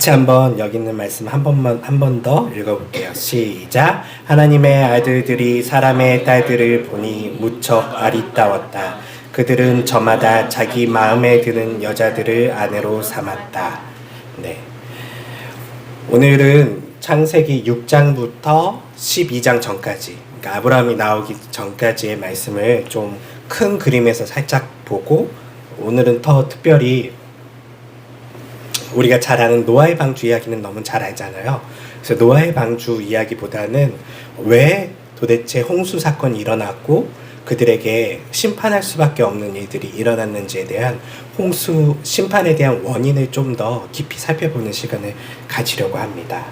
같이 한번 여기 있는 말씀 한 번 더 읽어볼게요. 시작. 하나님의 아들들이 사람의 딸들을 보니 무척 아리따웠다. 그들은 저마다 자기 마음에 드는 여자들을 아내로 삼았다. 네. 오늘은 창세기 6장부터 12장 전까지, 그러니까 아브라함이 나오기 전까지의 말씀을 좀 큰 그림에서 살짝 보고, 오늘은 더 특별히 우리가 잘 아는 노아의 방주 이야기는 너무 잘 알잖아요. 그래서 노아의 방주 이야기보다는 왜 도대체 홍수 사건이 일어났고 그들에게 심판할 수밖에 없는 일들이 일어났는지에 대한 홍수 심판에 대한 원인을 좀 더 깊이 살펴보는 시간을 가지려고 합니다.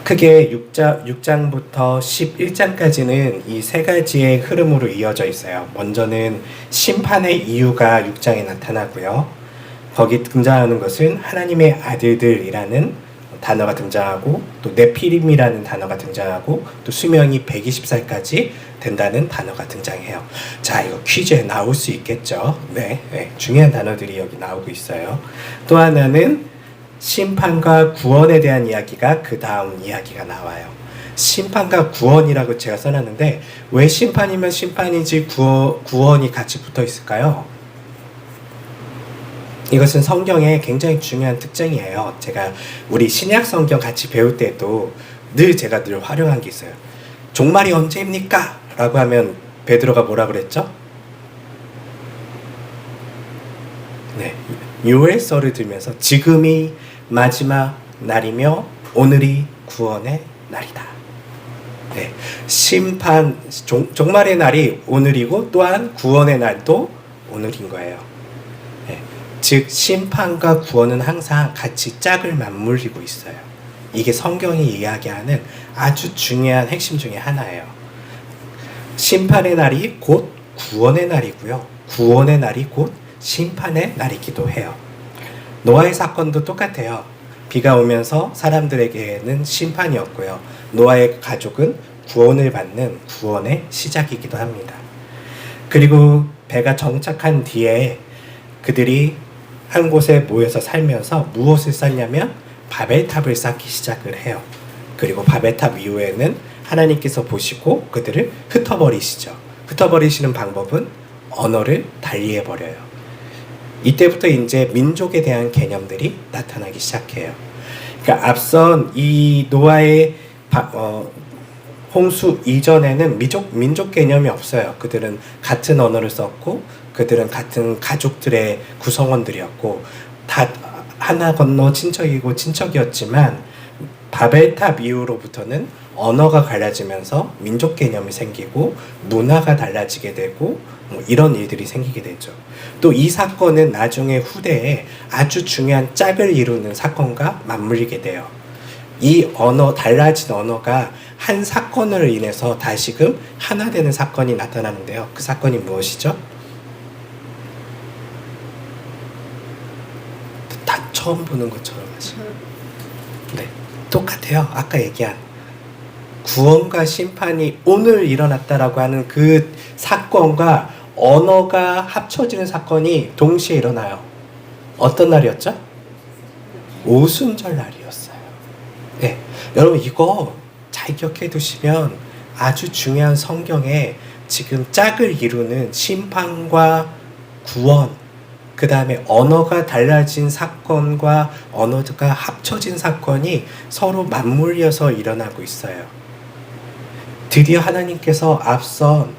크게 6장부터 11장까지는 이 세 가지의 흐름으로 이어져 있어요. 먼저는 심판의 이유가 6장에 나타나고요. 거기 등장하는 것은 하나님의 아들들이라는 단어가 등장하고, 또 네피림이라는 단어가 등장하고, 또 수명이 120살까지 된다는 단어가 등장해요. 자, 이거 퀴즈에 나올 수 있겠죠? 네, 중요한 단어들이 여기 나오고 있어요. 또 하나는 심판과 구원에 대한 이야기가 그 다음 이야기가 나와요. 심판과 구원이라고 제가 써놨는데 왜 심판이면 심판이지 구원이 같이 붙어 있을까요? 이것은 성경의 굉장히 중요한 특징이에요. 제가 우리 신약 성경 같이 배울 때도 제가 늘 활용한 게 있어요. 종말이 언제입니까? 라고 하면 베드로가 뭐라 그랬죠? 네, 요엘서를 들면서 지금이 마지막 날이며 오늘이 구원의 날이다. 네, 종말의 날이 오늘이고 또한 구원의 날도 오늘인 거예요. 네, 즉 심판과 구원은 항상 같이 짝을 맞물리고 있어요. 이게 성경이 이야기하는 아주 중요한 핵심 중에 하나예요. 심판의 날이 곧 구원의 날이고요. 구원의 날이 곧 심판의 날이기도 해요. 노아의 사건도 똑같아요. 비가 오면서 사람들에게는 심판이었고요. 노아의 가족은 구원을 받는 구원의 시작이기도 합니다. 그리고 배가 정착한 뒤에 그들이 한 곳에 모여서 살면서 무엇을 쌓냐면 바벨탑을 쌓기 시작을 해요. 그리고 바벨탑 이후에는 하나님께서 보시고 그들을 흩어버리시죠. 흩어버리시는 방법은 언어를 달리해버려요. 이때부터 이제 민족에 대한 개념들이 나타나기 시작해요. 그러니까 앞선 이 노아의 홍수 이전에는 민족 개념이 없어요. 그들은 같은 언어를 썼고 그들은 같은 가족들의 구성원들이었고 다 하나 건너 친척이고 친척이었지만 바벨탑 이후로부터는 언어가 갈라지면서 민족 개념이 생기고 문화가 달라지게 되고 이런 일들이 생기게 되죠. 또 이 사건은 나중에 후대에 아주 중요한 짝을 이루는 사건과 맞물리게 돼요. 이 달라진 언어가 한 사건으로 인해서 다시금 하나 되는 사건이 나타나는데요. 그 사건이 무엇이죠? 다 처음 보는 것처럼 하시죠. 네, 똑같아요. 아까 얘기한 구원과 심판이 오늘 일어났다라고 하는 그 사건과 언어가 합쳐지는 사건이 동시에 일어나요. 어떤 날이었죠? 오순절 날이었어요. 네, 여러분 이거 잘 기억해 두시면 아주 중요한 성경에 지금 짝을 이루는 심판과 구원, 그 다음에 언어가 달라진 사건과 언어가 합쳐진 사건이 서로 맞물려서 일어나고 있어요. 드디어 하나님께서 앞선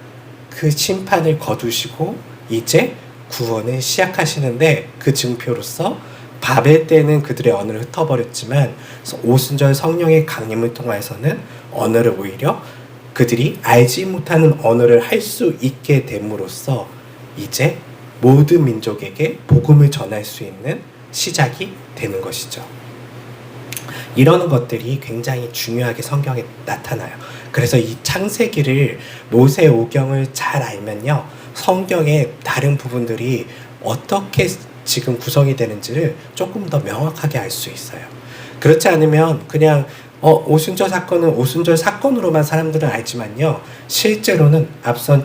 그 심판을 거두시고 이제 구원을 시작하시는데 그 증표로서 바벨 때는 그들의 언어를 흩어버렸지만 오순절 성령의 강림을 통해서는 언어를 오히려 그들이 알지 못하는 언어를 할 수 있게 됨으로써 이제 모든 민족에게 복음을 전할 수 있는 시작이 되는 것이죠. 이런 것들이 굉장히 중요하게 성경에 나타나요. 그래서 이 창세기를 모세오경을 잘 알면요, 성경의 다른 부분들이 어떻게 지금 구성이 되는지를 조금 더 명확하게 알 수 있어요. 그렇지 않으면 그냥 오순절 사건은 오순절 사건으로만 사람들은 알지만요, 실제로는 앞선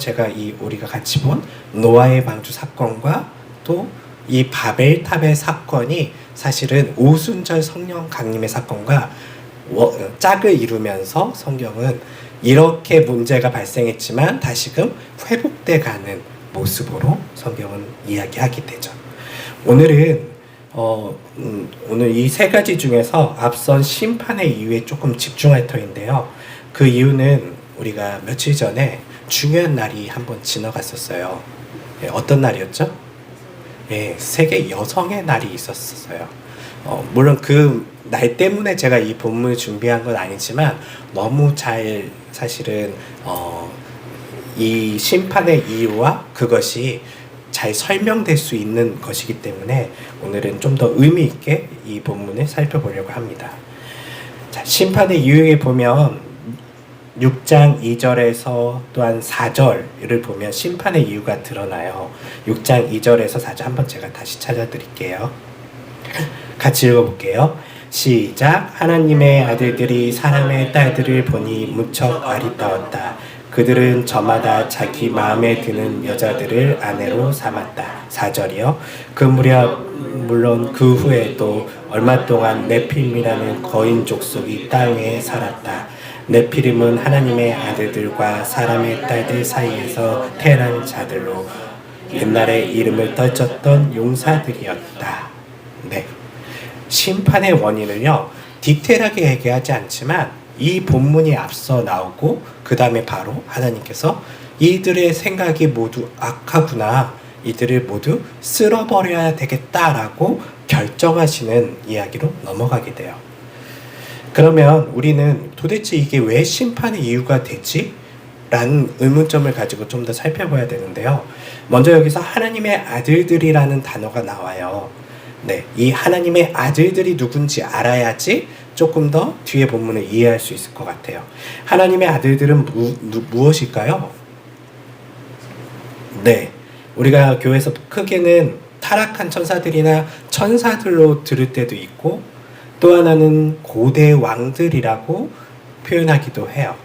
우리가 같이 본 노아의 방주 사건과 또 이 바벨탑의 사건이 사실은 오순절 성령 강림의 사건과 짝을 이루면서 성경은 이렇게 문제가 발생했지만 다시금 회복돼 가는 모습으로 성경은 이야기하게 되죠. 오늘은 오늘 이 세 가지 중에서 앞선 심판의 이유에 조금 집중할 터인데요. 그 이유는 우리가 며칠 전에 중요한 날이 한번 지나갔었어요. 어떤 날이었죠? 세계 여성의 날이 있었어요. 물론 그 날 때문에 제가 이 본문을 준비한 건 아니지만 너무 잘 사실은 이 심판의 이유와 그것이 잘 설명될 수 있는 것이기 때문에 오늘은 좀 더 의미 있게 이 본문을 살펴보려고 합니다. 자, 심판의 이유에 보면 6장 2절에서 또한 4절을 보면 심판의 이유가 드러나요. 6장 2절에서 4절 한번 제가 다시 찾아드릴게요. 같이 읽어볼게요. 시작. 하나님의 아들들이 사람의 딸들을 보니 무척 아리따웠다. 그들은 저마다 자기 마음에 드는 여자들을 아내로 삼았다. 4절이요. 그 무렵 물론 그 후에도 얼마 동안 네필임이라는 거인 족속이 땅에 살았다. 네필임은 하나님의 아들들과 사람의 딸들 사이에서 태어난 자들로 옛날에 이름을 떨쳤던 용사들이었다. 네. 심판의 원인을요, 디테일하게 얘기하지 않지만 이 본문이 앞서 나오고 그 다음에 바로 하나님께서 이들의 생각이 모두 악하구나, 이들을 모두 쓸어버려야 되겠다라고 결정하시는 이야기로 넘어가게 돼요. 그러면 우리는 도대체 이게 왜 심판의 이유가 되지? 라는 의문점을 가지고 좀 더 살펴봐야 되는데요. 먼저 여기서 하나님의 아들들이라는 단어가 나와요. 네, 이 하나님의 아들들이 누군지 알아야지 조금 더 뒤에 본문을 이해할 수 있을 것 같아요. 하나님의 아들들은 무엇일까요? 네, 우리가 교회에서 크게는 타락한 천사들이나 천사들로 들을 때도 있고 또 하나는 고대 왕들이라고 표현하기도 해요.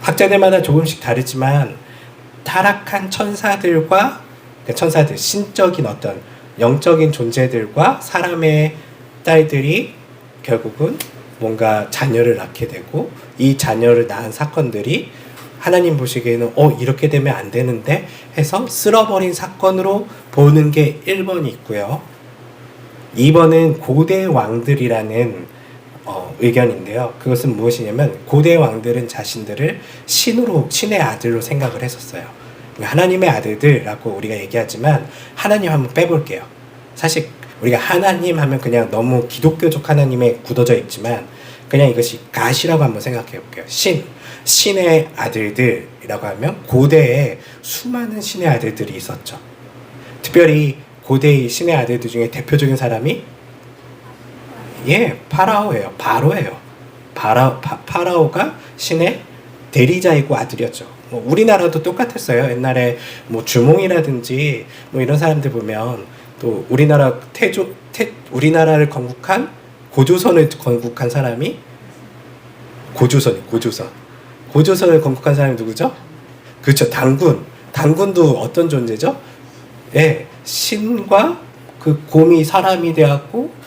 학자들마다 조금씩 다르지만 타락한 천사들과 천사들, 신적인 어떤 영적인 존재들과 사람의 딸들이 결국은 뭔가 자녀를 낳게 되고 이 자녀를 낳은 사건들이 하나님 보시기에는 이렇게 되면 안 되는데 해서 쓸어버린 사건으로 보는 게 1번이 있고요. 2번은 고대 왕들이라는 의견인데요. 그것은 무엇이냐면 고대 왕들은 자신들을 신의 아들로 생각을 했었어요. 하나님의 아들들이라고 우리가 얘기하지만 하나님 한번 빼볼게요. 사실 우리가 하나님 하면 그냥 너무 기독교적 하나님에 굳어져 있지만 그냥 이것이 가시라고 한번 생각해 볼게요. 신의 아들들이라고 하면 고대에 수많은 신의 아들들이 있었죠. 특별히 고대의 신의 아들들 중에 대표적인 사람이 파라오예요. 바로예요. 파라오가 신의 대리자이고 아들이었죠. 우리나라도 똑같았어요. 옛날에 주몽이라든지 이런 사람들 보면 또 우리나라를 건국한 고조선을 건국한 사람이 고조선을 건국한 사람이 누구죠? 그렇죠. 당군도 어떤 존재죠? 신과 그 곰이 사람이 되었고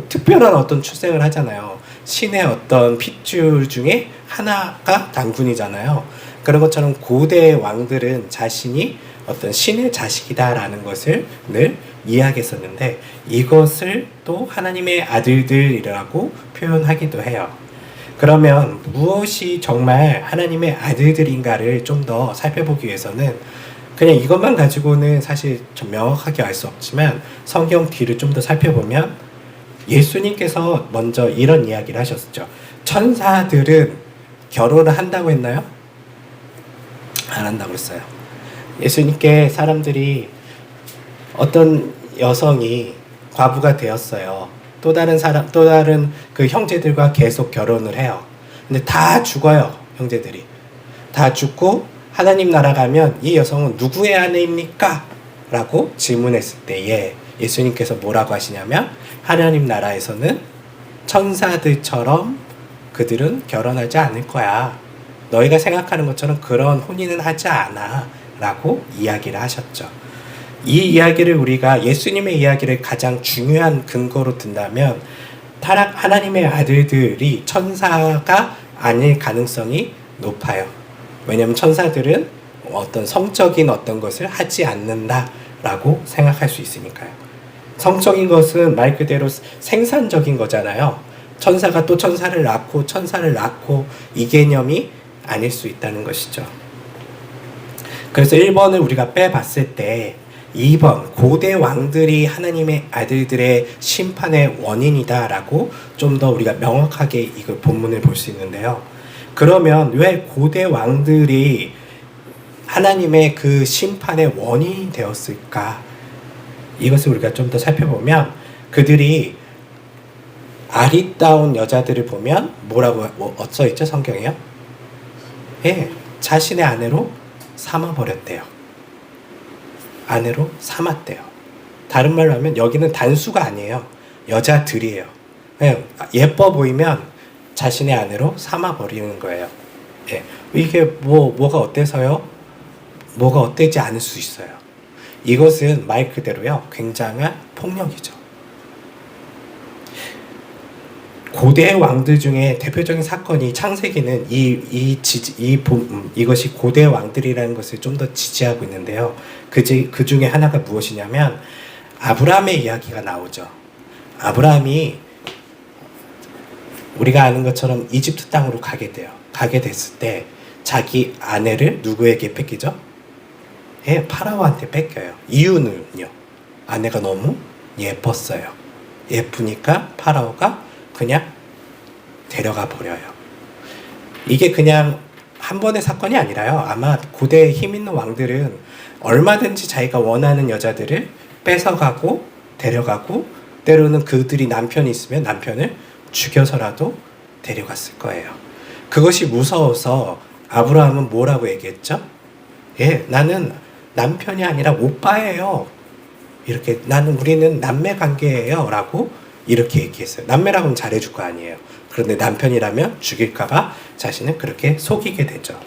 특별한 어떤 출생을 하잖아요. 신의 어떤 핏줄 중에 하나가 당군이잖아요. 그런 것처럼 고대 왕들은 자신이 어떤 신의 자식이다라는 것을 늘 이야기했었는데 이것을 또 하나님의 아들들이라고 표현하기도 해요. 그러면 무엇이 정말 하나님의 아들들인가를 좀 더 살펴보기 위해서는 그냥 이것만 가지고는 사실 좀 명확하게 알 수 없지만 성경 뒤를 좀 더 살펴보면 예수님께서 먼저 이런 이야기를 하셨죠. 천사들은 결혼을 한다고 했나요? 안 한다고 했어요. 예수님께 사람들이 어떤 여성이 과부가 되었어요. 또 다른 그 형제들과 계속 결혼을 해요. 근데 다 죽어요. 형제들이 다 죽고 하나님 나라 가면 이 여성은 누구의 아내입니까? 라고 질문했을 때에 예수님께서 뭐라고 하시냐면 하나님 나라에서는 천사들처럼 그들은 결혼하지 않을 거야. 너희가 생각하는 것처럼 그런 혼인은 하지 않아 라고 이야기를 하셨죠. 이 이야기를 우리가 예수님의 이야기를 가장 중요한 근거로 든다면 하나님의 아들들이 천사가 아닐 가능성이 높아요. 왜냐하면 천사들은 어떤 성적인 어떤 것을 하지 않는다라고 생각할 수 있으니까요. 성적인 것은 말 그대로 생산적인 거잖아요. 천사가 또 천사를 낳고 이 개념이 아닐 수 있다는 것이죠. 그래서 1번을 우리가 빼봤을 때 2번 고대 왕들이 하나님의 아들들의 심판의 원인이다라고 좀 더 우리가 명확하게 이거 본문을 볼 수 있는데요. 그러면 왜 고대 왕들이 하나님의 그 심판의 원인이 되었을까? 이것을 우리가 좀 더 살펴보면 그들이 아리따운 여자들을 보면 뭐라고 써있죠? 성경에요? 예, 자신의 아내로 삼아버렸대요. 아내로 삼았대요. 다른 말로 하면 여기는 단수가 아니에요. 여자들이에요. 예뻐 보이면 자신의 아내로 삼아버리는 거예요. 예, 이게 뭐가 어때서요? 뭐가 어때지 않을 수 있어요. 이것은 말 그대로요, 굉장한 폭력이죠. 고대 왕들 중에 대표적인 사건이 창세기는 이것이 고대 왕들이라는 것을 좀 더 지지하고 있는데요. 그 중에 하나가 무엇이냐면 아브라함의 이야기가 나오죠. 아브라함이 우리가 아는 것처럼 이집트 땅으로 가게 돼요. 가게 됐을 때 자기 아내를 누구에게 뺏기죠? 예, 파라오한테 뺏겨요. 이유는요, 아내가 너무 예뻤어요. 예쁘니까 파라오가 그냥 데려가 버려요. 이게 그냥 한 번의 사건이 아니라요. 아마 고대의 힘 있는 왕들은 얼마든지 자기가 원하는 여자들을 뺏어가고 데려가고 때로는 그들이 남편이 있으면 남편을 죽여서라도 데려갔을 거예요. 그것이 무서워서 아브라함은 뭐라고 얘기했죠? 예, 나는 남편이 아니라 오빠예요. 이렇게 우리는 남매 관계예요. 라고 이렇게 얘기했어요. 남매라고 하면 잘해줄 거 아니에요. 그런데 남편이라면 죽일까봐 자신은 그렇게 속이게 되죠.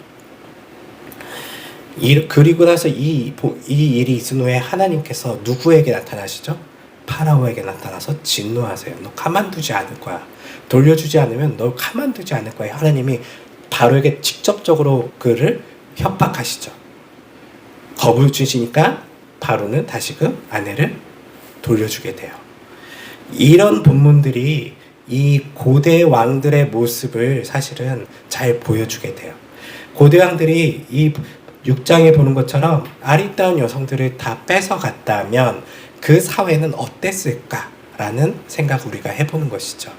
그리고 나서 이 일이 있은 후에 하나님께서 누구에게 나타나시죠? 파라오에게 나타나서 진노하세요. 너 가만두지 않을 거야. 돌려주지 않으면 너 가만두지 않을 거야. 하나님이 바로에게 직접적으로 그를 협박하시죠. 겁을 주시니까 바로는 다시 그 아내를 돌려주게 돼요. 이런 본문들이 이 고대 왕들의 모습을 사실은 잘 보여주게 돼요. 고대 왕들이 이 6장에 보는 것처럼 아리따운 여성들을 다 뺏어갔다면 그 사회는 어땠을까라는 생각을 우리가 해보는 것이죠.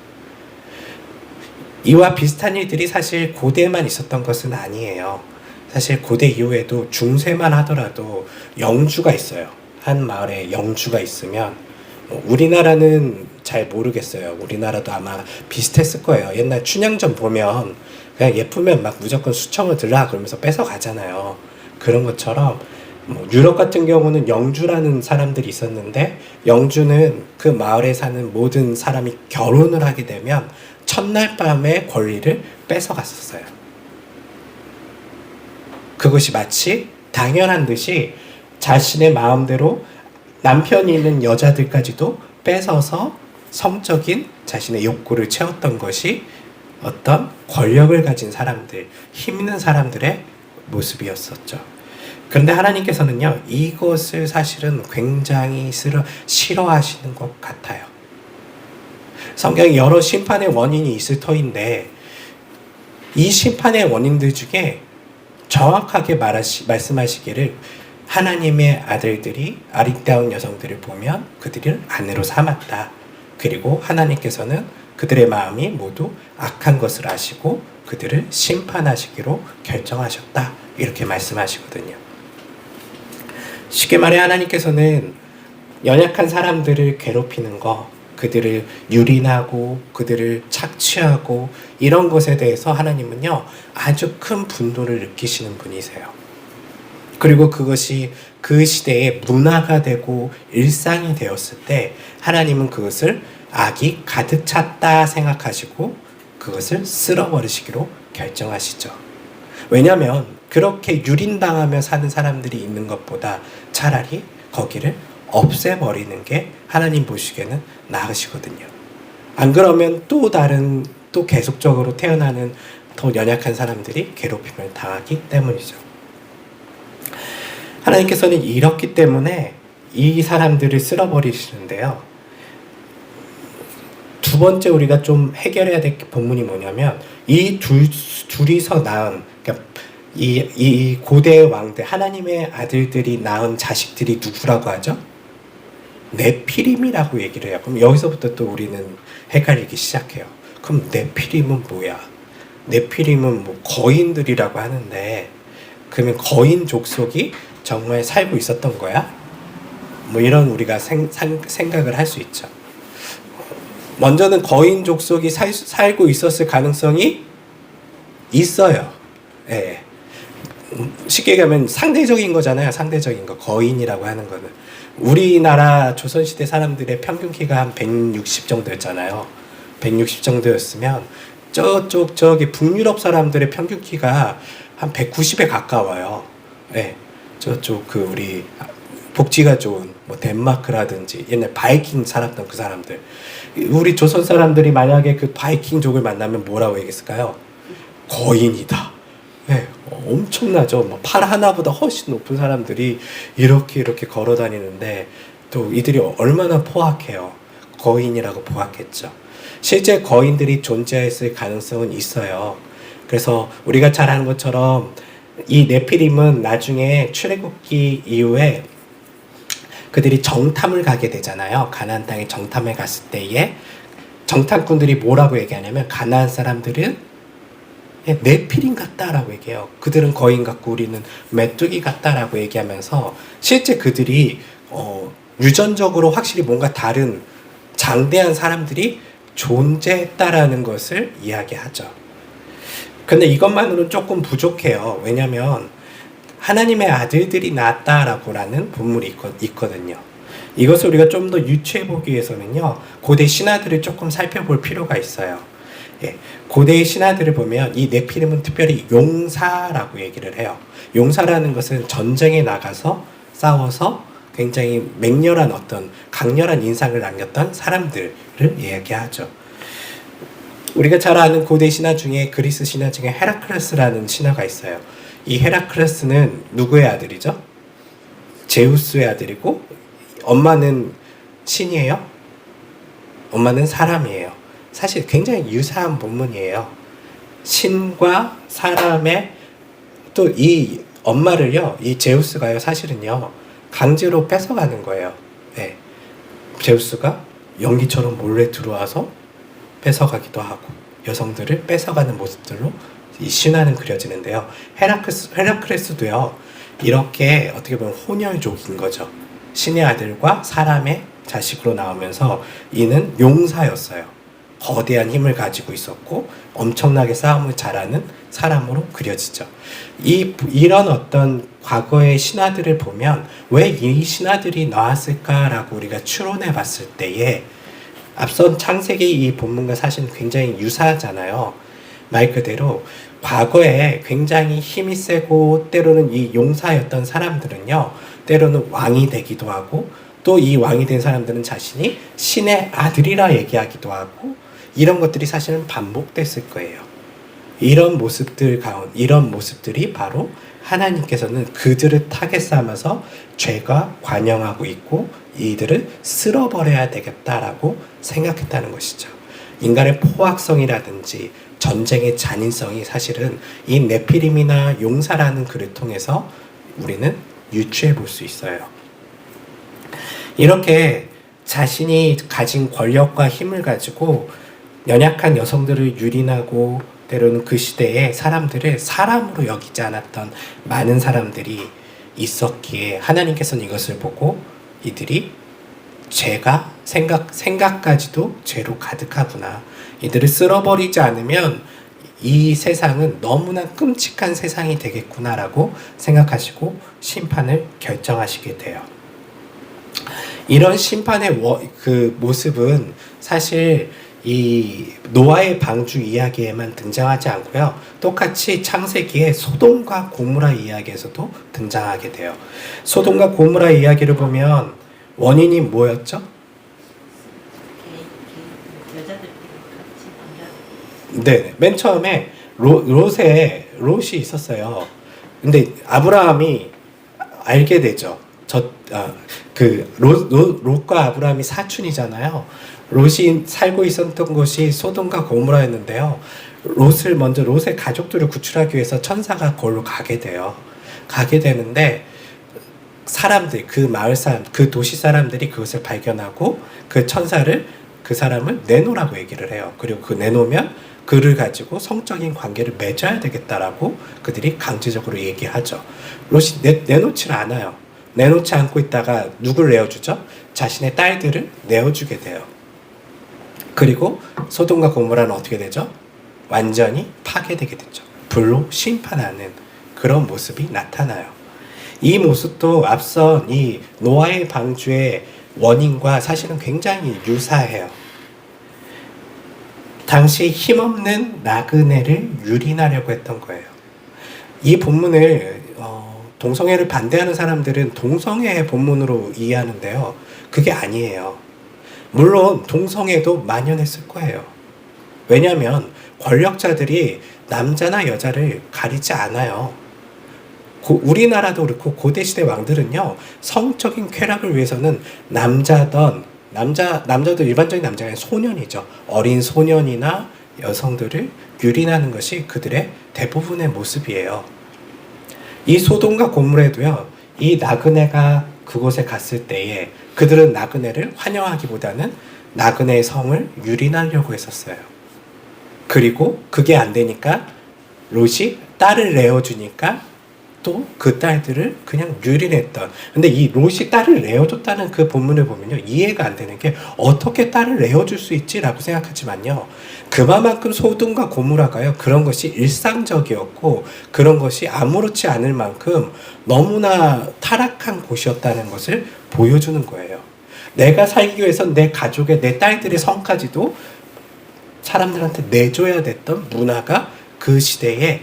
이와 비슷한 일들이 사실 고대에만 있었던 것은 아니에요. 사실 고대 이후에도 중세만 하더라도 영주가 있어요. 한 마을에 영주가 있으면 우리나라는 잘 모르겠어요. 우리나라도 아마 비슷했을 거예요. 옛날 춘향전 보면 그냥 예쁘면 막 무조건 수청을 들라 그러면서 뺏어 가잖아요. 그런 것처럼 유럽 같은 경우는 영주라는 사람들이 있었는데 영주는 그 마을에 사는 모든 사람이 결혼을 하게 되면 첫날 밤의 권리를 뺏어 갔었어요. 그것이 마치 당연한 듯이 자신의 마음대로 남편이 있는 여자들까지도 뺏어서 성적인 자신의 욕구를 채웠던 것이 어떤 권력을 가진 사람들, 힘 있는 사람들의 모습이었었죠. 그런데 하나님께서는요, 이것을 사실은 굉장히 싫어하시는 것 같아요. 성경에 여러 심판의 원인이 있을 터인데 이 심판의 원인들 중에 정확하게 말씀하시기를 하나님의 아들들이 아리따운 여성들을 보면 그들을 아내로 삼았다. 그리고 하나님께서는 그들의 마음이 모두 악한 것을 아시고 그들을 심판하시기로 결정하셨다. 이렇게 말씀하시거든요. 쉽게 말해 하나님께서는 연약한 사람들을 괴롭히는 거, 그들을 유린하고 그들을 착취하고 이런 것에 대해서 하나님은요, 아주 큰 분노를 느끼시는 분이세요. 그리고 그것이 그 시대의 문화가 되고 일상이 되었을 때 하나님은 그것을 악이 가득 찼다 생각하시고 그것을 쓸어버리시기로 결정하시죠. 왜냐하면 그렇게 유린당하며 사는 사람들이 있는 것보다 차라리 거기를 없애버리는 게 하나님 보시기에는 나으시거든요. 안 그러면 또 다른 또 계속적으로 태어나는 더 연약한 사람들이 괴롭힘을 당하기 때문이죠. 하나님께서는 이렇기 때문에 이 사람들을 쓸어버리시는데요. 두 번째 우리가 좀 해결해야 될 본문이 뭐냐면 이 둘이서 낳은, 그러니까 이 고대 왕들, 하나님의 아들들이 낳은 자식들이 누구라고 하죠? 네피림이라고 얘기를 해요. 그럼 여기서부터 또 우리는 헷갈리기 시작해요. 그럼 네피림은 뭐야? 네피림은 뭐 거인들이라고 하는데, 그러면 거인 족속이 정말 살고 있었던 거야? 뭐 이런 우리가 생각을 할 수 있죠. 먼저는 거인 족속이 살고 있었을 가능성이 있어요. 예. 쉽게 가면 상대적인 거잖아요. 상대적인 거. 거인이라고 하는 거는. 우리나라 조선시대 사람들의 평균 키가 한 160 정도였잖아요. 160 정도였으면 저기 북유럽 사람들의 평균 키가 한 190에 가까워요. 예. 저쪽 우리 복지가 좋은 뭐 덴마크라든지 옛날 바이킹 살았던 그 사람들, 우리 조선 사람들이 만약에 그 바이킹족을 만나면 뭐라고 얘기했을까요? 거인이다. 네, 엄청나죠. 뭐 팔 하나보다 훨씬 높은 사람들이 이렇게 걸어 다니는데 또 이들이 얼마나 포악해요. 거인이라고 포악했죠. 실제 거인들이 존재했을 가능성은 있어요. 그래서 우리가 잘 아는 것처럼 이 네피림은 나중에 출애굽기 이후에 그들이 정탐을 가게 되잖아요. 가나안 땅에 정탐을 갔을 때에 정탐꾼들이 뭐라고 얘기하냐면 가나안 사람들은 네피림 같다라고 얘기해요. 그들은 거인 같고 우리는 메뚜기 같다라고 얘기하면서 실제 그들이 유전적으로 확실히 뭔가 다른 장대한 사람들이 존재했다라는 것을 이야기하죠. 근데 이것만으로는 조금 부족해요. 왜냐하면 하나님의 아들들이 낳았다라고라는 본문이 있거든요. 이것을 우리가 좀 더 유추해 보기 위해서는요, 고대 신화들을 조금 살펴볼 필요가 있어요. 예, 고대의 신화들을 보면 이 네피림은 특별히 용사라고 얘기를 해요. 용사라는 것은 전쟁에 나가서 싸워서 굉장히 맹렬한 어떤 강렬한 인상을 남겼던 사람들을 이야기하죠. 우리가 잘 아는 고대 신화 중에, 그리스 신화 중에 헤라클레스라는 신화가 있어요. 이 헤라클레스는 누구의 아들이죠? 제우스의 아들이고, 엄마는 신이에요? 엄마는 사람이에요. 사실 굉장히 유사한 본문이에요. 신과 사람의, 또 이 엄마를요, 이 제우스가요, 사실은요, 강제로 뺏어가는 거예요. 네. 제우스가 연기처럼 몰래 들어와서 뺏어가기도 하고, 여성들을 뺏어가는 모습들로 이 신화는 그려지는데요. 헤라클레스도요, 이렇게 어떻게 보면 혼혈족인 거죠. 신의 아들과 사람의 자식으로 나오면서 이는 용사였어요. 거대한 힘을 가지고 있었고 엄청나게 싸움을 잘하는 사람으로 그려지죠. 이런 어떤 과거의 신화들을 보면 왜 이 신화들이 나왔을까라고 우리가 추론해 봤을 때에, 앞선 창세기 이 본문과 사실 굉장히 유사하잖아요. 말 그대로 과거에 굉장히 힘이 세고 때로는 이 용사였던 사람들은요, 때로는 왕이 되기도 하고, 또 이 왕이 된 사람들은 자신이 신의 아들이라 얘기하기도 하고, 이런 것들이 사실은 반복됐을 거예요. 이런 모습들이 바로 하나님께서는 그들을 타겟 삼아서 죄가 관영하고 있고 이들을 쓸어버려야 되겠다라고 생각했다는 것이죠. 인간의 포악성이라든지 전쟁의 잔인성이 사실은 이 네피림이나 용사라는 글을 통해서 우리는 유추해 볼 수 있어요. 이렇게 자신이 가진 권력과 힘을 가지고 연약한 여성들을 유린하고 때로는 그 시대에 사람들을 사람으로 여기지 않았던 많은 사람들이 있었기에 하나님께서는 이것을 보고 이들이 죄가 생각까지도 죄로 가득하구나. 이들을 쓸어버리지 않으면 이 세상은 너무나 끔찍한 세상이 되겠구나라고 생각하시고 심판을 결정하시게 돼요. 이런 심판의 그 모습은 사실 이 노아의 방주 이야기에만 등장하지 않고요. 똑같이 창세기의 소돔과 고무라 이야기에서도 등장하게 돼요. 소돔과 고무라 이야기를 보면 원인이 뭐였죠? 네, 맨 처음에 롯이 있었어요. 근데 아브라함이 알게 되죠. 롯과 아브라함이 사촌이잖아요. 롯이 살고 있었던 곳이 소돔과 고모라였는데요. 롯의 가족들을 구출하기 위해서 천사가 거기로 가게 돼요. 가게 되는데 그 마을 사람, 그 도시 사람들이 그것을 발견하고 그 사람을 내놓으라고 얘기를 해요. 그리고 내놓으면 그를 가지고 성적인 관계를 맺어야 되겠다라고 그들이 강제적으로 얘기하죠. 롯이 내놓지 않아요. 내놓지 않고 있다가 누굴 내어주죠? 자신의 딸들을 내어주게 돼요. 그리고 소돔과 고모라는 어떻게 되죠? 완전히 파괴되게 되죠. 불로 심판하는 그런 모습이 나타나요. 이 모습도 앞선 이 노아의 방주의 원인과 사실은 굉장히 유사해요. 당시 힘없는 나그네를 유린하려고 했던 거예요. 이 본문을 동성애를 반대하는 사람들은 동성애 본문으로 이해하는데요. 그게 아니에요. 물론 동성애도 만연했을 거예요. 왜냐하면 권력자들이 남자나 여자를 가리지 않아요. 우리나라도 그렇고 고대시대 왕들은요, 성적인 쾌락을 위해서는 남자도 일반적인 남자가 아니라 소년이죠. 어린 소년이나 여성들을 유린하는 것이 그들의 대부분의 모습이에요. 이 소돔과 고모라도요, 이 나그네가 그곳에 갔을 때에 그들은 나그네를 환영하기보다는 나그네의 성을 유린하려고 했었어요. 그리고 그게 안 되니까 롯이 딸을 내어주니까 또 그 딸들을 그냥 유린했던. 근데 이 롯이 딸을 내어줬다는 그 본문을 보면요, 이해가 안 되는 게 어떻게 딸을 내어줄 수 있지라고 생각하지만요, 그만큼 소돔과 고모라가요, 그런 것이 일상적이었고 그런 것이 아무렇지 않을 만큼 너무나 타락한 곳이었다는 것을 보여주는 거예요. 내가 살기 위해서 내 가족의 내 딸들의 성까지도 사람들한테 내줘야 됐던 문화가 그 시대에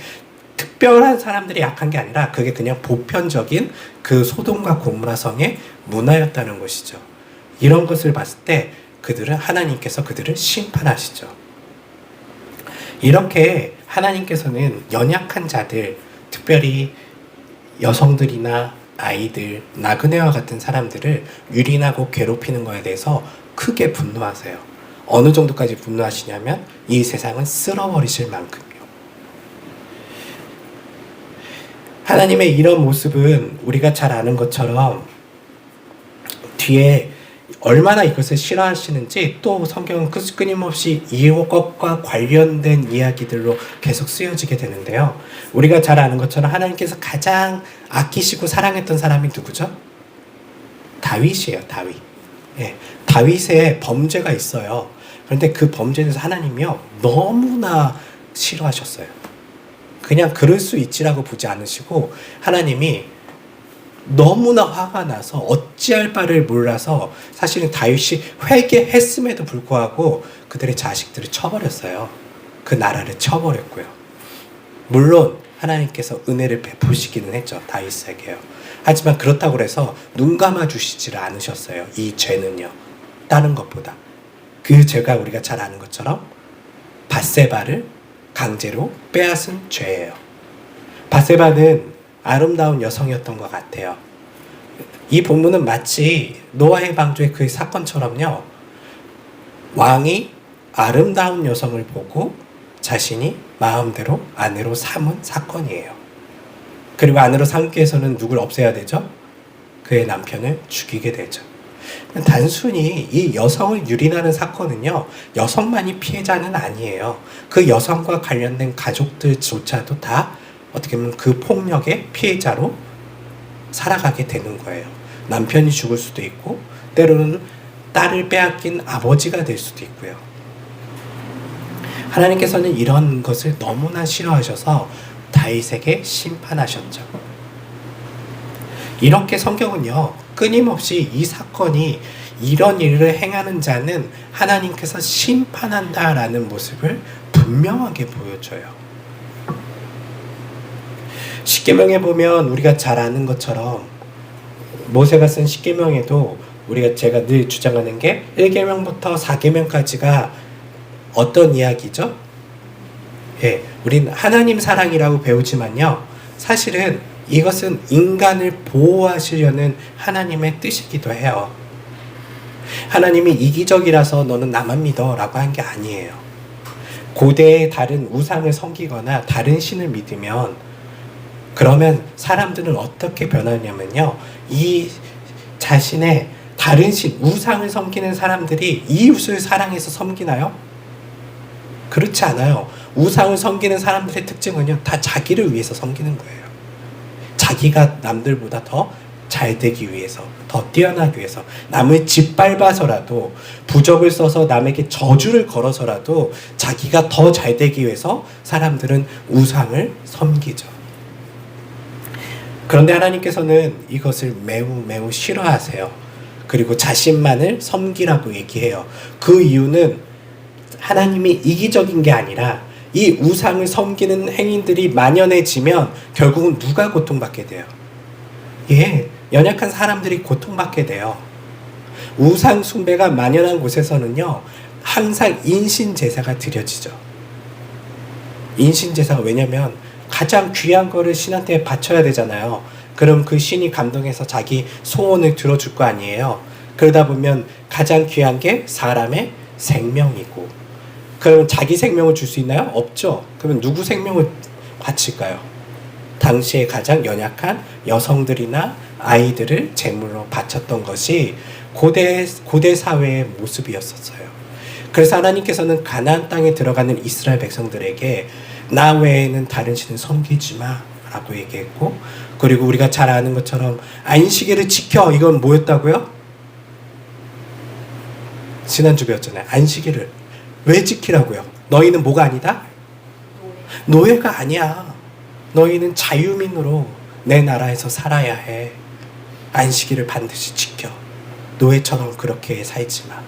특별한 사람들이 약한 게 아니라 그게 그냥 보편적인 그 소돔과 고모라 성의 문화였다는 것이죠. 이런 것을 봤을 때 하나님께서 그들을 심판하시죠. 이렇게 하나님께서는 연약한 자들, 특별히 여성들이나 아이들, 나그네와 같은 사람들을 유린하고 괴롭히는 것에 대해서 크게 분노하세요. 어느 정도까지 분노하시냐면 이 세상은 쓸어버리실 만큼이요. 하나님의 이런 모습은 우리가 잘 아는 것처럼 뒤에 얼마나 이것을 싫어하시는지 또 성경은 끊임없이 이것과 관련된 이야기들로 계속 쓰여지게 되는데요. 우리가 잘 아는 것처럼 하나님께서 가장 아끼시고 사랑했던 사람이 누구죠? 다윗이에요. 다윗. 예, 다윗의 범죄가 있어요. 그런데 그 범죄에 대해서 하나님이요, 너무나 싫어하셨어요. 그냥 그럴 수 있지라고 보지 않으시고 하나님이 너무나 화가 나서 어찌할 바를 몰라서 사실은 다윗이 회개했음에도 불구하고 그들의 자식들을 쳐버렸어요. 그 나라를 쳐버렸고요. 물론 하나님께서 은혜를 베푸시기는 했죠. 다윗에게요. 하지만 그렇다고 해서 눈 감아 주시지를 않으셨어요. 이 죄는요, 다른 것보다 그 죄가 우리가 잘 아는 것처럼 밧세바를 강제로 빼앗은 죄예요. 밧세바는 아름다운 여성이었던 것 같아요. 이 본문은 마치 노아의 방주의 그 사건처럼요, 왕이 아름다운 여성을 보고 자신이 마음대로 아내로 삼은 사건이에요. 그리고 아내로 삼기 위해서는 누굴 없애야 되죠? 그의 남편을 죽이게 되죠. 단순히 이 여성을 유린하는 사건은요, 여성만이 피해자는 아니에요. 그 여성과 관련된 가족들조차도 다 어떻게 보면 그 폭력의 피해자로 살아가게 되는 거예요. 남편이 죽을 수도 있고 때로는 딸을 빼앗긴 아버지가 될 수도 있고요. 하나님께서는 이런 것을 너무나 싫어하셔서 다윗에게 심판하셨죠. 이렇게 성경은요, 끊임없이 이 사건이 이런 일을 행하는 자는 하나님께서 심판한다라는 모습을 분명하게 보여줘요. 십계명에 보면 우리가 잘 아는 것처럼 모세가 쓴 십계명에도 제가 늘 주장하는 게 1계명부터 4계명까지가 어떤 이야기죠? 예, 우린 하나님 사랑이라고 배우지만요, 사실은 이것은 인간을 보호하시려는 하나님의 뜻이기도 해요. 하나님이 이기적이라서 너는 나만 믿어 라고 한 게 아니에요. 고대의 다른 우상을 섬기거나 다른 신을 믿으면, 그러면 사람들은 어떻게 변하냐면요, 이 자신의 다른 신, 우상을 섬기는 사람들이 이웃을 사랑해서 섬기나요? 그렇지 않아요. 우상을 섬기는 사람들의 특징은요, 다 자기를 위해서 섬기는 거예요. 자기가 남들보다 더 잘 되기 위해서, 더 뛰어나기 위해서, 남을 짓밟아서라도, 부적을 써서 남에게 저주를 걸어서라도 자기가 더 잘 되기 위해서 사람들은 우상을 섬기죠. 그런데 하나님께서는 이것을 매우 매우 싫어하세요. 그리고 자신만을 섬기라고 얘기해요. 그 이유는 하나님이 이기적인 게 아니라 이 우상을 섬기는 행위들이 만연해지면 결국은 누가 고통받게 돼요? 예, 연약한 사람들이 고통받게 돼요. 우상 숭배가 만연한 곳에서는요, 항상 인신 제사가 드려지죠. 인신 제사가, 왜냐면 가장 귀한 거를 신한테 바쳐야 되잖아요. 그럼 그 신이 감동해서 자기 소원을 들어줄 거 아니에요. 그러다 보면 가장 귀한 게 사람의 생명이고, 그러면 자기 생명을 줄 수 있나요? 없죠. 그러면 누구 생명을 바칠까요? 당시에 가장 연약한 여성들이나 아이들을 제물로 바쳤던 것이 고대 사회의 모습이었어요. 그래서 하나님께서는 가나안 땅에 들어가는 이스라엘 백성들에게 나 외에는 다른 신을 섬기지 마 라고 얘기했고, 그리고 우리가 잘 아는 것처럼 안식일을 지켜, 이건 뭐였다고요? 지난주 배웠잖아요. 안식일을 왜 지키라고요? 너희는 뭐가 아니다? 노예가 아니야. 너희는 자유민으로 내 나라에서 살아야 해. 안식일을 반드시 지켜. 노예처럼 그렇게 살지 마.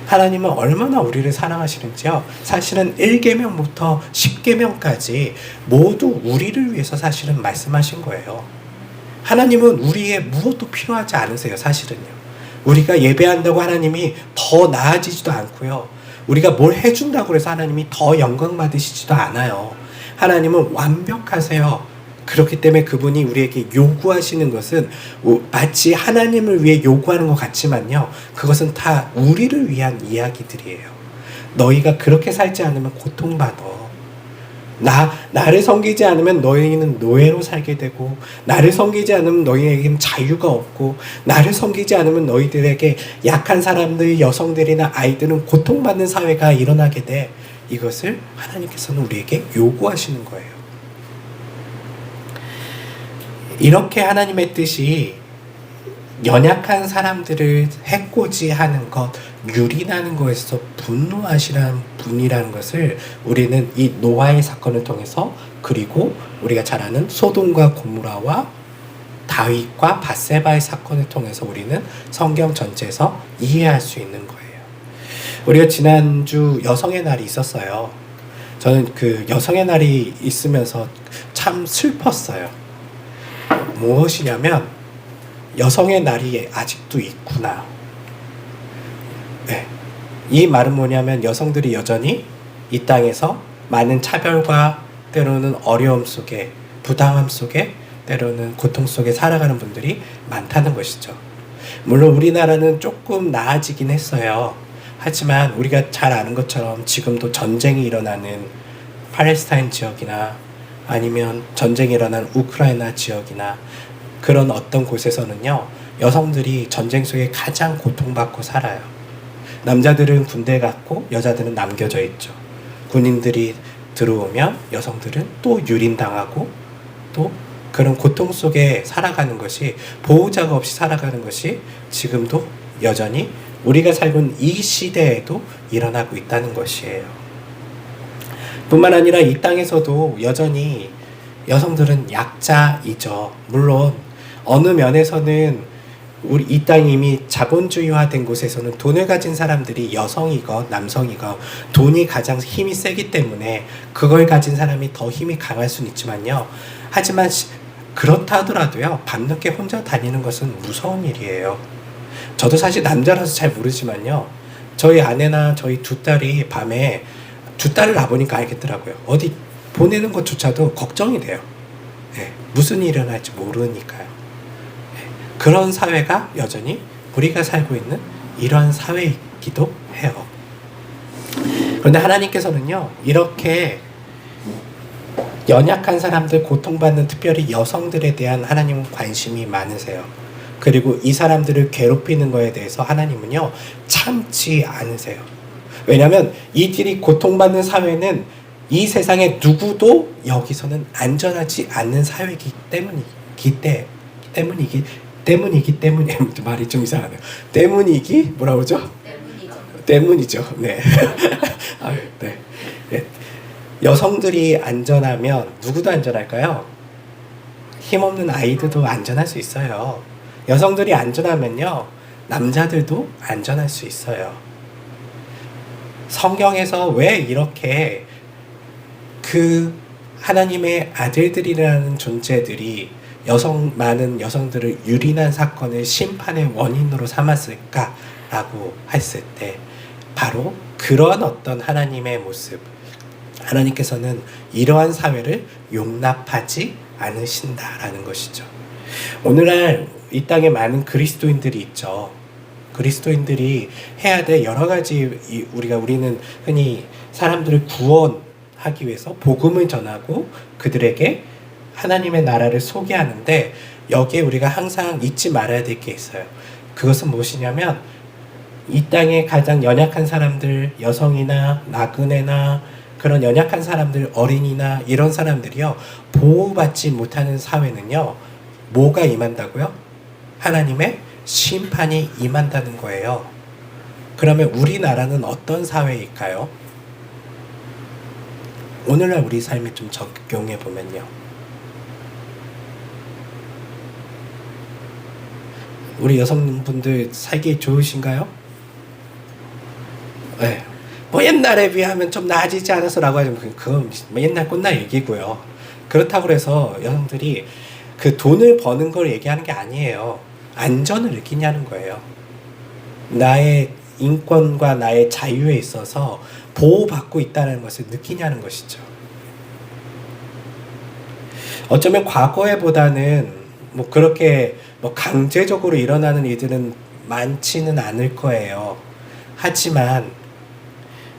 하나님은 얼마나 우리를 사랑하시는지요. 사실은 1계명부터 10계명까지 모두 우리를 위해서 사실은 말씀하신 거예요. 하나님은 우리의 무엇도 필요하지 않으세요. 사실은요. 우리가 예배한다고 하나님이 더 나아지지도 않고요. 우리가 뭘 해준다고 해서 하나님이 더 영광 받으시지도 않아요. 하나님은 완벽하세요. 그렇기 때문에 그분이 우리에게 요구하시는 것은 마치 하나님을 위해 요구하는 것 같지만요, 그것은 다 우리를 위한 이야기들이에요. 너희가 그렇게 살지 않으면 고통받아. 나를 섬기지 않으면 너희는 노예로 살게 되고, 나를 섬기지 않으면 너희에게는 자유가 없고, 나를 섬기지 않으면 너희들에게 약한 사람들, 여성들이나 아이들은 고통받는 사회가 일어나게 돼. 이것을 하나님께서는 우리에게 요구하시는 거예요. 이렇게 하나님의 뜻이 연약한 사람들을 해코지하는 것, 유린하는 것에서 분노하시는 분이라는 것을 우리는 이 노아의 사건을 통해서, 그리고 우리가 잘 아는 소돔과 고모라와 다윗과 밧세바의 사건을 통해서 우리는 성경 전체에서 이해할 수 있는 거예요. 우리가 지난주 여성의 날이 있었어요. 저는 그 여성의 날이 있으면서 참 슬펐어요. 무엇이냐면 여성의 날이 아직도 있구나. 네. 이 말은 뭐냐면 여성들이 여전히 이 땅에서 많은 차별과 때로는 어려움 속에, 부당함 속에, 때로는 고통 속에 살아가는 분들이 많다는 것이죠. 물론 우리나라는 조금 나아지긴 했어요. 하지만 우리가 잘 아는 것처럼 지금도 전쟁이 일어나는 팔레스타인 지역이나 아니면 전쟁이 일어난 우크라이나 지역이나 그런 어떤 곳에서는요, 여성들이 전쟁 속에 가장 고통받고 살아요. 남자들은 군대 갔고 여자들은 남겨져 있죠. 군인들이 들어오면 여성들은 또 유린당하고, 또 그런 고통 속에 살아가는 것이, 보호자가 없이 살아가는 것이 지금도 여전히 우리가 살고 있는 이 시대에도 일어나고 있다는 것이에요. 뿐만 아니라 이 땅에서도 여전히 여성들은 약자이죠. 물론 어느 면에서는 우리 이 땅이 이미 자본주의화된 곳에서는 돈을 가진 사람들이 여성이건 남성이건 돈이 가장 힘이 세기 때문에 그걸 가진 사람이 더 힘이 강할 수는 있지만요. 하지만 그렇다 하더라도요. 밤늦게 혼자 다니는 것은 무서운 일이에요. 저도 사실 남자라서 잘 모르지만요. 저희 아내나 저희 두 딸이 밤에 두 딸을 낳아보니까 알겠더라고요. 어디 보내는 것조차도 걱정이 돼요. 네, 무슨 일이 일어날지 모르니까요. 그런 사회가 여전히 우리가 살고 있는 이러한 사회이기도 해요. 그런데 하나님께서는요, 이렇게 연약한 사람들, 고통받는 특별히 여성들에 대한 하나님은 관심이 많으세요. 그리고 이 사람들을 괴롭히는 것에 대해서 하나님은요, 참지 않으세요. 왜냐하면 이들이 고통받는 사회는 이 세상에 누구도 여기서는 안전하지 않는 사회이기 때문에 말이 좀 이상하네요. 때문이기 뭐라고 그러죠? 때문이죠. 네. 아유, 네. 네. 여성들이 안전하면 누구도 안전할까요? 힘없는 아이들도 안전할 수 있어요. 여성들이 안전하면요, 남자들도 안전할 수 있어요. 성경에서 왜 이렇게 그 하나님의 아들들이라는 존재들이 많은 여성들을 유린한 사건을 심판의 원인으로 삼았을까라고 했을 때 바로 그런 어떤 하나님의 모습, 하나님께서는 이러한 사회를 용납하지 않으신다라는 것이죠. 오늘날 이 땅에 많은 그리스도인들이 있죠. 그리스도인들이 해야 될 여러 가지, 우리는 흔히 사람들을 구원하기 위해서 복음을 전하고 그들에게 하나님의 나라를 소개하는데, 여기에 우리가 항상 잊지 말아야 될 게 있어요. 그것은 무엇이냐면 이 땅에 가장 연약한 사람들, 여성이나 나그네나 그런 연약한 사람들, 어린이나 이런 사람들이요, 보호받지 못하는 사회는요, 뭐가 임한다고요? 하나님의 심판이 임한다는 거예요. 그러면 우리나라는 어떤 사회일까요? 오늘날 우리 삶에 좀 적용해 보면요, 우리 여성분들 살기 좋으신가요? 네. 뭐 옛날에 비하면 좀 나아지지 않아서라고 하면 그건 옛날 꽃날 얘기고요. 그렇다고 해서 여성들이 그 돈을 버는 걸 얘기하는 게 아니에요. 안전을 느끼냐는 거예요. 나의 인권과 나의 자유에 있어서 보호받고 있다는 것을 느끼냐는 것이죠. 어쩌면 과거에보다는 뭐 그렇게 강제적으로 일어나는 일들은 많지는 않을 거예요. 하지만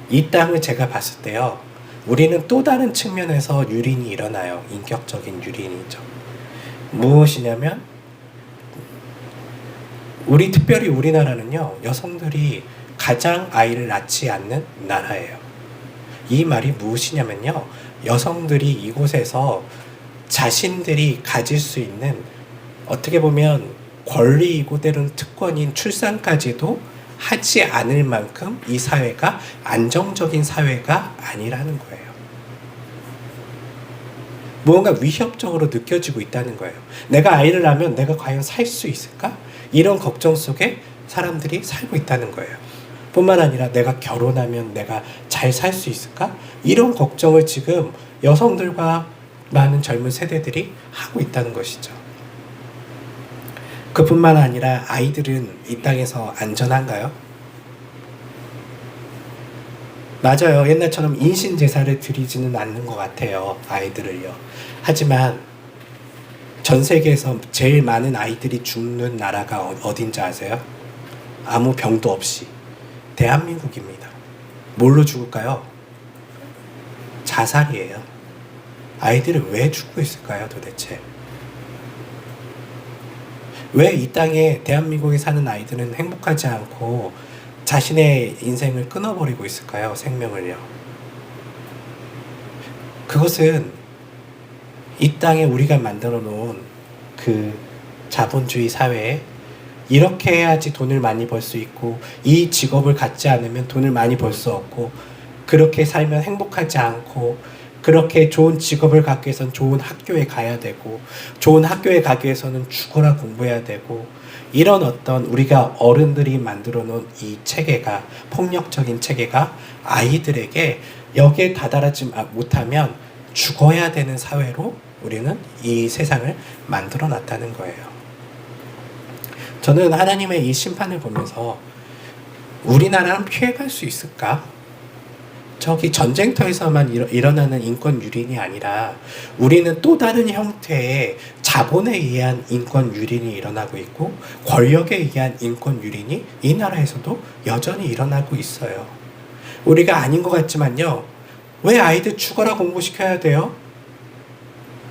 이 땅을 제가 봤을 때요, 우리는 또 다른 측면에서 유린이 일어나요. 인격적인 유린이죠. 무엇이냐면 특별히 우리나라는요, 여성들이 가장 아이를 낳지 않는 나라예요. 이 말이 무엇이냐면요, 여성들이 이곳에서 자신들이 가질 수 있는, 어떻게 보면 권리이고 때로는 특권인 출산까지도 하지 않을 만큼 이 사회가 안정적인 사회가 아니라는 거예요. 무언가 위협적으로 느껴지고 있다는 거예요. 내가 아이를 낳으면 내가 과연 살 수 있을까? 이런 걱정 속에 사람들이 살고 있다는 거예요. 뿐만 아니라 내가 결혼하면 내가 잘 살 수 있을까? 이런 걱정을 지금 여성들과 많은 젊은 세대들이 하고 있다는 것이죠. 그뿐만 아니라 아이들은 이 땅에서 안전한가요? 맞아요. 옛날처럼 인신제사를 드리지는 않는 것 같아요. 아이들을요. 하지만 전 세계에서 제일 많은 아이들이 죽는 나라가 어딘지 아세요? 아무 병도 없이. 대한민국입니다. 뭘로 죽을까요? 자살이에요. 아이들이 왜 죽고 있을까요, 도대체? 왜 이 땅에 대한민국에 사는 아이들은 행복하지 않고 자신의 인생을 끊어버리고 있을까요? 생명을요. 그것은 이 땅에 우리가 만들어 놓은 그 자본주의 사회에 이렇게 해야지 돈을 많이 벌 수 있고, 이 직업을 갖지 않으면 돈을 많이 벌 수 없고, 그렇게 살면 행복하지 않고, 그렇게 좋은 직업을 갖기 위해서는 좋은 학교에 가야 되고, 좋은 학교에 가기 위해서는 죽어라 공부해야 되고, 이런 어떤 우리가 어른들이 만들어 놓은 이 체계가, 폭력적인 체계가 아이들에게 여기에 다다르지 못하면 죽어야 되는 사회로 우리는 이 세상을 만들어 놨다는 거예요. 저는 하나님의 이 심판을 보면서 우리나라는 피해갈 수 있을까? 저기 전쟁터에서만 일어나는 인권 유린이 아니라 우리는 또 다른 형태의 자본에 의한 인권 유린이 일어나고 있고, 권력에 의한 인권 유린이 이 나라에서도 여전히 일어나고 있어요. 우리가 아닌 것 같지만요, 왜 아이들 죽어라 공부시켜야 돼요?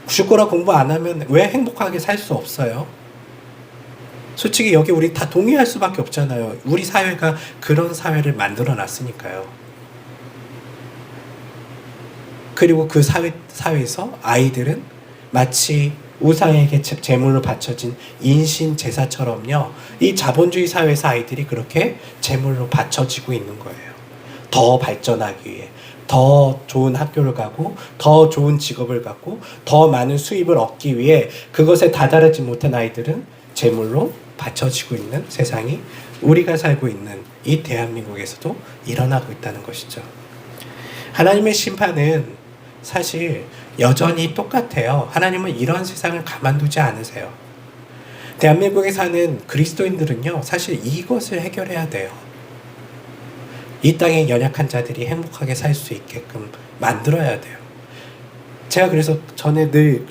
죽어라 공부 안 하면 왜 행복하게 살 수 없어요? 솔직히 여기 우리 다 동의할 수밖에 없잖아요. 우리 사회가 그런 사회를 만들어 놨으니까요. 그리고 그 사회에서 아이들은 마치 우상에게 제물로 바쳐진 인신 제사처럼요, 이 자본주의 사회에서 아이들이 그렇게 제물로 바쳐지고 있는 거예요. 더 발전하기 위해, 더 좋은 학교를 가고, 더 좋은 직업을 갖고, 더 많은 수입을 얻기 위해 그것에 다다르지 못한 아이들은 제물로 바쳐지고 있는 세상이 우리가 살고 있는 이 대한민국에서도 일어나고 있다는 것이죠. 하나님의 심판은 사실 여전히 똑같아요. 하나님은 이런 세상을 가만두지 않으세요. 대한민국에 사는 그리스도인들은요, 사실 이것을 해결해야 돼요. 이 땅의 연약한 자들이 행복하게 살 수 있게끔 만들어야 돼요. 제가 그래서 전에 늘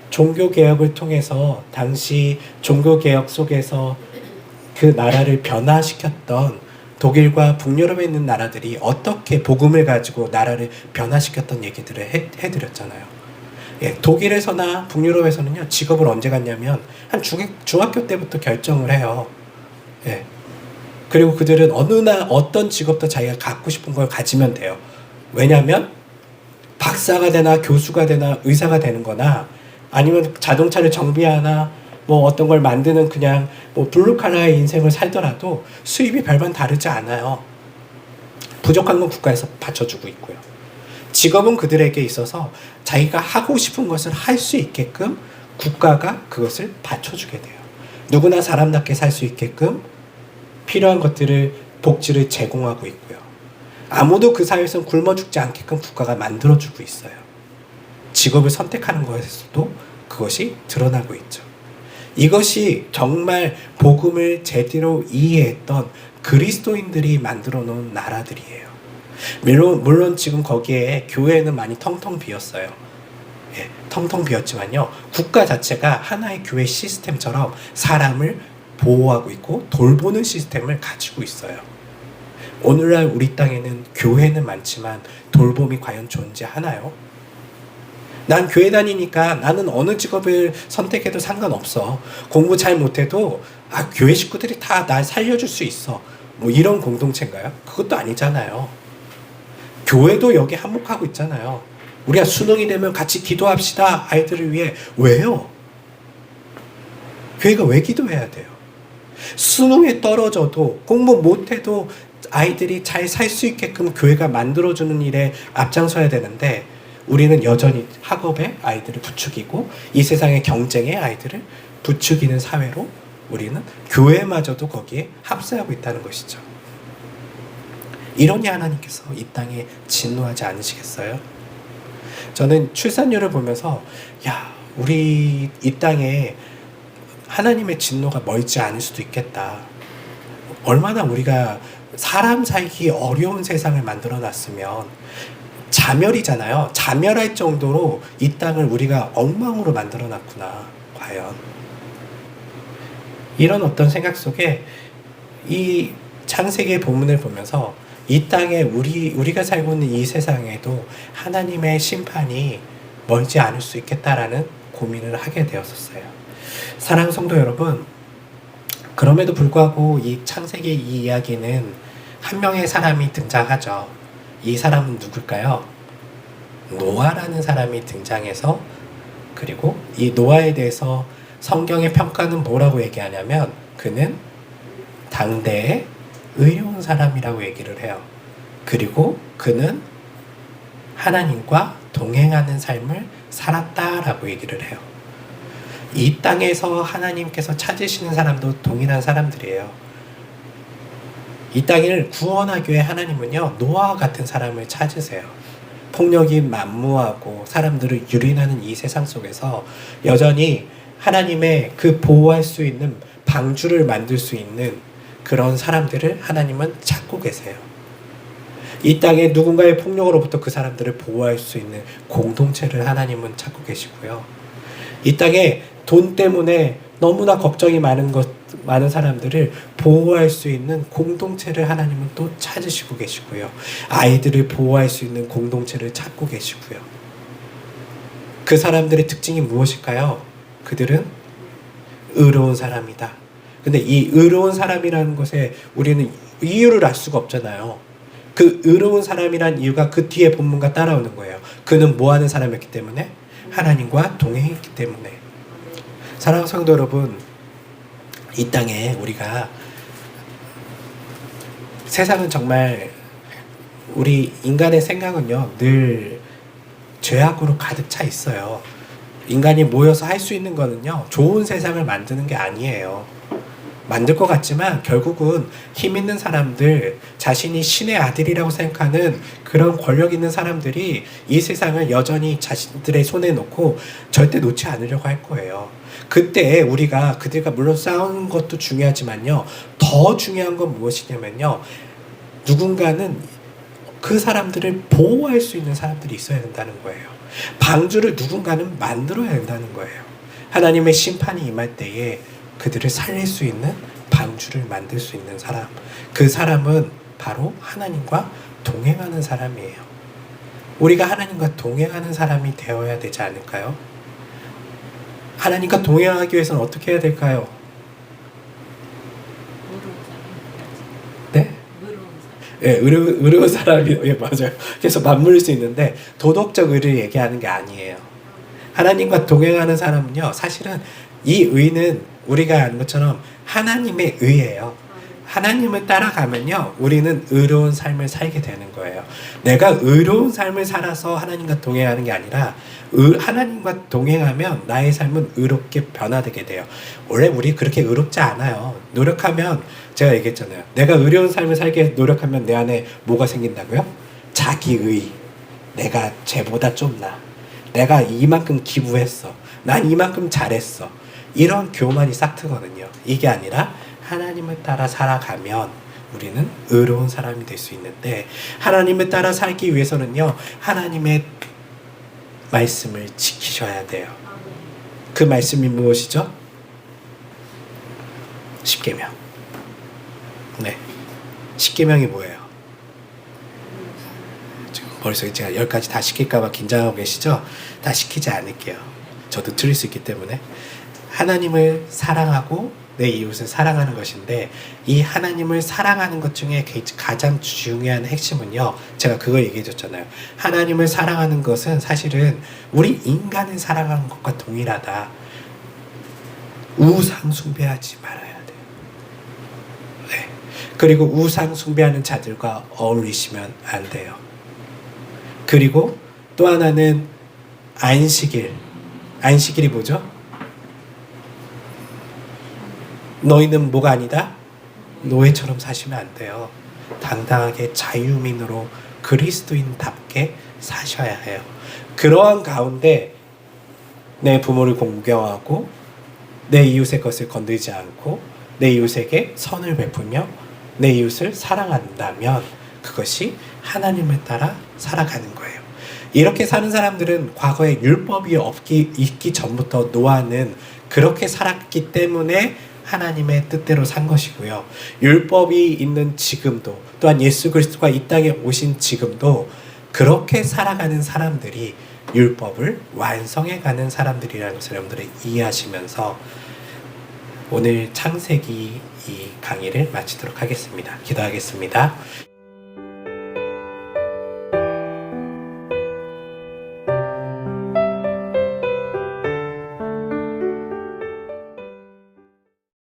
종교개혁을 통해서 당시 종교개혁 속에서 그 나라를 변화시켰던 독일과 북유럽에 있는 나라들이 어떻게 복음을 가지고 나라를 변화시켰던 얘기들을 해드렸잖아요. 예, 독일에서나 북유럽에서는요, 직업을 언제 갖냐면 한 중학교 때부터 결정을 해요. 예. 그리고 그들은 어떤 직업도 자기가 갖고 싶은 걸 가지면 돼요. 왜냐하면 박사가 되나 교수가 되나 의사가 되는 거나, 아니면 자동차를 정비하나 뭐 어떤 걸 만드는, 그냥 뭐 블루칼라의 인생을 살더라도 수입이 별반 다르지 않아요. 부족한 건 국가에서 받쳐주고 있고요. 직업은 그들에게 있어서 자기가 하고 싶은 것을 할 수 있게끔 국가가 그것을 받쳐주게 돼요. 누구나 사람답게 살 수 있게끔 필요한 것들을, 복지를 제공하고 있고요. 아무도 그 사회에서 굶어 죽지 않게끔 국가가 만들어주고 있어요. 직업을 선택하는 것에서도 그것이 드러나고 있죠. 이것이 정말 복음을 제대로 이해했던 그리스도인들이 만들어 놓은 나라들이에요. 물론 지금 거기에 교회는 많이 텅텅 비었어요. 예, 텅텅 비었지만요, 국가 자체가 하나의 교회 시스템처럼 사람을 보호하고 있고 돌보는 시스템을 가지고 있어요. 오늘날 우리 땅에는 교회는 많지만 돌봄이 과연 존재하나요? 난 교회 다니니까 나는 어느 직업을 선택해도 상관없어. 공부 잘 못해도 교회 식구들이 다 날 살려줄 수 있어. 뭐 이런 공동체인가요? 그것도 아니잖아요. 교회도 여기 한몫하고 있잖아요. 우리가 수능이 되면 같이 기도합시다, 아이들을 위해. 왜요? 교회가 왜 기도해야 돼요? 수능에 떨어져도 공부 못해도 아이들이 잘 살 수 있게끔 교회가 만들어주는 일에 앞장서야 되는데, 우리는 여전히 학업에 아이들을 부추기고 이 세상의 경쟁에 아이들을 부추기는 사회로 우리는 교회마저도 거기에 합세하고 있다는 것이죠. 이러니 하나님께서 이 땅에 진노하지 않으시겠어요? 저는 출산율을 보면서 우리 이 땅에 하나님의 진노가 멀지 않을 수도 있겠다. 얼마나 우리가 사람 살기 어려운 세상을 만들어 놨으면, 자멸이잖아요. 자멸할 정도로 이 땅을 우리가 엉망으로 만들어 놨구나, 과연. 이런 어떤 생각 속에 이 창세기의 본문을 보면서 이 땅에 우리가 살고 있는 이 세상에도 하나님의 심판이 멀지 않을 수 있겠다라는 고민을 하게 되었었어요. 사랑하는 성도 여러분, 그럼에도 불구하고 이 창세기 이 이야기는 한 명의 사람이 등장하죠. 이 사람은 누굴까요? 노아라는 사람이 등장해서, 그리고 이 노아에 대해서 성경의 평가는 뭐라고 얘기하냐면 그는 당대의 의로운 사람이라고 얘기를 해요. 그리고 그는 하나님과 동행하는 삶을 살았다라고 얘기를 해요. 이 땅에서 하나님께서 찾으시는 사람도 동일한 사람들이에요. 이 땅을 구원하기 위해 하나님은요, 노아와 같은 사람을 찾으세요. 폭력이 만무하고 사람들을 유린하는 이 세상 속에서 여전히 하나님의 그 보호할 수 있는 방주를 만들 수 있는 그런 사람들을 하나님은 찾고 계세요. 이 땅에 누군가의 폭력으로부터 그 사람들을 보호할 수 있는 공동체를 하나님은 찾고 계시고요. 이 땅에 돈 때문에 너무나 걱정이 많은 사람들을 보호할 수 있는 공동체를 하나님은 또 찾으시고 계시고요. 아이들을 보호할 수 있는 공동체를 찾고 계시고요. 그 사람들의 특징이 무엇일까요? 그들은 의로운 사람이다. 근데 이 의로운 사람이라는 것에 우리는 이유를 알 수가 없잖아요. 그 의로운 사람이란 이유가 그 뒤에 본문과 따라오는 거예요. 그는 뭐 하는 사람이었기 때문에? 하나님과 동행했기 때문에. 사랑하는 성도 여러분, 이 땅에 우리가 세상은 정말 우리 인간의 생각은요, 늘 죄악으로 가득 차 있어요. 인간이 모여서 할 수 있는 거는요, 좋은 세상을 만드는 게 아니에요. 만들 것 같지만 결국은 힘 있는 사람들, 자신이 신의 아들이라고 생각하는 그런 권력 있는 사람들이 이 세상을 여전히 자신들의 손에 놓고 절대 놓지 않으려고 할 거예요. 그때 우리가 그들과 물론 싸우는 것도 중요하지만요, 더 중요한 건 무엇이냐면요, 누군가는 그 사람들을 보호할 수 있는 사람들이 있어야 된다는 거예요. 방주를 누군가는 만들어야 된다는 거예요. 하나님의 심판이 임할 때에 그들을 살릴 수 있는 방주를 만들 수 있는 사람, 그 사람은 바로 하나님과 동행하는 사람이에요. 우리가 하나님과 동행하는 사람이 되어야 되지 않을까요? 하나님과 동행하기 위해서는 어떻게 해야 될까요? 네? 예, 의로운 사람이, 예, 맞아요. 그래서 맞물릴 수 있는데, 도덕적 의를 얘기하는 게 아니에요. 하나님과 동행하는 사람은요, 사실은 이 의는 우리가 아는 것처럼 하나님의 의예요. 하나님을 따라가면요, 우리는 의로운 삶을 살게 되는 거예요. 내가 의로운 삶을 살아서 하나님과 동행하는 게 아니라 하나님과 동행하면 나의 삶은 의롭게 변화되게 돼요. 원래 우리 그렇게 의롭지 않아요. 노력하면, 제가 얘기했잖아요. 내가 의로운 삶을 살게 노력하면 내 안에 뭐가 생긴다고요? 자기의. 내가 쟤보다 좀 나. 내가 이만큼 기부했어. 난 이만큼 잘했어. 이런 교만이 싹트거든요. 이게 아니라 하나님을 따라 살아가면 우리는 의로운 사람이 될 수 있는데, 하나님을 따라 살기 위해서는요, 하나님의 말씀을 지키셔야 돼요. 그 말씀이 무엇이죠? 십계명. 네, 십계명이 뭐예요? 지금 머릿속에 제가 10가지 다 시킬까봐 긴장하고 계시죠? 다 시키지 않을게요. 저도 틀릴 수 있기 때문에. 하나님을 사랑하고 내 이웃을 사랑하는 것인데, 이 하나님을 사랑하는 것 중에 가장 중요한 핵심은요, 제가 그걸 얘기해 줬잖아요. 하나님을 사랑하는 것은 사실은 우리 인간을 사랑하는 것과 동일하다. 우상 숭배하지 말아야 돼요. 네. 그리고 우상 숭배하는 자들과 어울리시면 안 돼요. 그리고 또 하나는 안식일. 안식일이 뭐죠? 너희는 뭐가 아니다? 노예처럼 사시면 안 돼요. 당당하게 자유민으로 그리스도인답게 사셔야 해요. 그러한 가운데 내 부모를 공경하고 내 이웃의 것을 건들지 않고 내 이웃에게 선을 베풀며 내 이웃을 사랑한다면 그것이 하나님을 따라 살아가는 거예요. 이렇게 사는 사람들은 과거에 율법이 있기 전부터 노아는 그렇게 살았기 때문에 하나님의 뜻대로 산 것이고요. 율법이 있는 지금도, 또한 예수 그리스도가 이 땅에 오신 지금도 그렇게 살아가는 사람들이 율법을 완성해가는 사람들이라는 것을 여러분들이 이해하시면서 오늘 창세기 이 강의를 마치도록 하겠습니다. 기도하겠습니다.